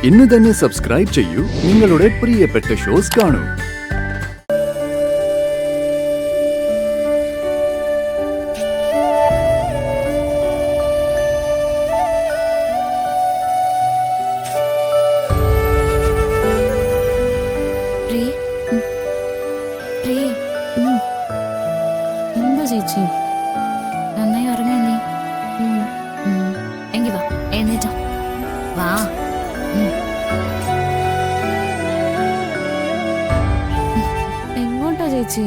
ഇന്ന് തന്നെ സബ്സ്ക്രൈബ് ചെയ്യൂ, നിങ്ങളുടെ പ്രിയപ്പെട്ട ഷോസ് കാണൂ. എന്താ ചേച്ചി നന്നായി ഉറങ്ങി നീ? എങ്കി വാ, എഴുന്നേറ്റോ, വാ. എങ്ങോട്ടാ ചേച്ചി?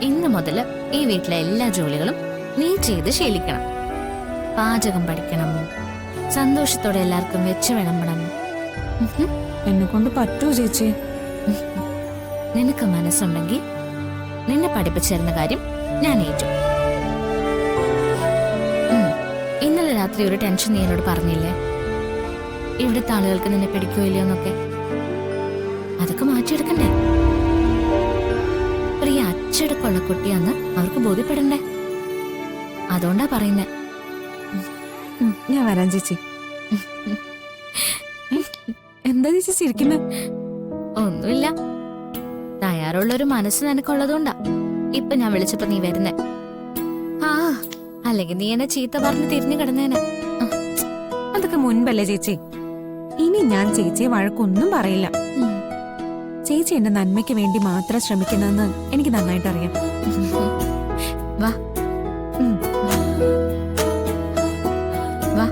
ഇന്ന് മുതല് ഈ വീട്ടിലെ എല്ലാ ജോലികളും നീ ചെയ്ത് ശീലിക്കണം. പാചകം പഠിക്കണം, സന്തോഷത്തോടെ എല്ലാവർക്കും വെച്ച് വിളമ്പണം. എന്നെ കൊണ്ട് പറ്റുമോ ചേച്ചി? നിനക്ക് മനസ്സുണ്ടെങ്കിൽ നിന്നെ പഠിപ്പിച്ചിരുന്ന കാര്യം ഞാൻ ഏറ്റു. ഇന്നലെ രാത്രി ഒരു ടെൻഷൻ നീ എന്നോട് പറഞ്ഞില്ലേ, ഇവിടുത്തെ ആളുകൾക്ക് നിന്നെ പിടിക്കോ ഇല്ലയോ എന്നൊക്കെ. അതൊക്കെ മാറ്റിയെടുക്കണ്ടേ? പ്രിയ അച്ചടക്കമുള്ള കുട്ടിയാന്ന് അവർക്ക് ബോധ്യപ്പെടണ്ടേ? അതുകൊണ്ടാ പറയുന്നേ. ഞാൻ വരാം ചേച്ചി. എന്താ ചേച്ചി ചിരിക്കുന്നേ? ഒന്നുമില്ല, തയ്യാറുള്ളൊരു മനസ്സ് നിനക്കുള്ളതുകൊണ്ടാ ഇപ്പൊ ഞാൻ വിളിച്ചപ്പോ നീ വരുന്നേ. ആ, അല്ലെങ്കിൽ നീ എന്നെ ചീത്ത പറഞ്ഞ് തിരിഞ്ഞു കിടന്നേനെ. അതൊക്കെ മുൻപല്ലേ ചേച്ചി. ഇനി ഞാൻ ചേച്ചിയെ വഴക്കൊന്നും പറയില്ല. ചേച്ചി എന്റെ നന്മയ്ക്ക് വേണ്ടി മാത്രം ശ്രമിക്കുന്നതെന്ന് എനിക്ക് നന്നായിട്ട് അറിയാം. വാ വാ.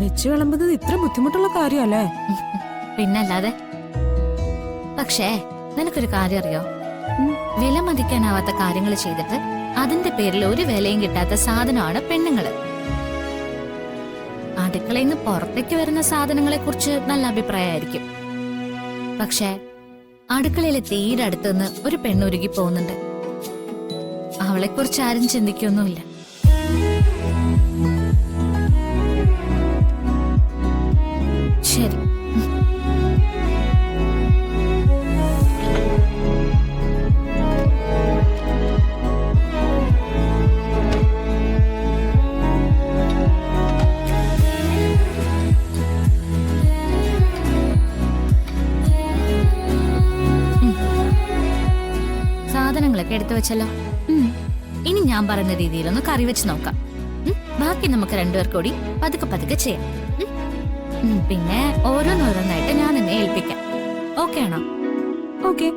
വെച്ച് വിളമ്പുന്നത് ഇത്ര ബുദ്ധിമുട്ടുള്ള കാര്യമല്ലേ? പിന്നല്ലാതെ. പക്ഷേ നിനക്കൊരു കാര്യം അറിയോ? വില മതിക്കാനാവാത്ത കാര്യങ്ങൾ ചെയ്തിട്ട് അതിന്റെ പേരിൽ ഒരു വിലയും കിട്ടാത്ത സാധനമാണ് പെണ്ണുങ്ങള്. അടുക്കളയിൽ നിന്ന് പുറത്തേക്ക് വരുന്ന സാധനങ്ങളെ കുറിച്ച് നല്ല അഭിപ്രായമായിരിക്കും. പക്ഷേ അടുക്കളയിലെ തീരെ അടുത്തുനിന്ന് ഒരു പെണ്ണുരുകി പോകുന്നുണ്ട്. അവളെ കുറിച്ച് ആരും ചിന്തിക്കൊന്നുമില്ല. ശരി, സാധനങ്ങളൊക്കെ എടുത്തു വെച്ചല്ലോ. ഇനി ഞാൻ പറയുന്ന രീതിയിലൊന്ന് കറി വെച്ച് നോക്കാം. ബാക്കി നമുക്ക് രണ്ടുപേർ കൂടി പതുക്കെ പതുക്കെ ചെയ്യാം. പിന്നെ ഓരോന്നോരോന്നായിട്ട് ഞാൻ നിന്നെ ഏൽപ്പിക്കാം. ഓക്കെ ആണോ? ഓക്കെ.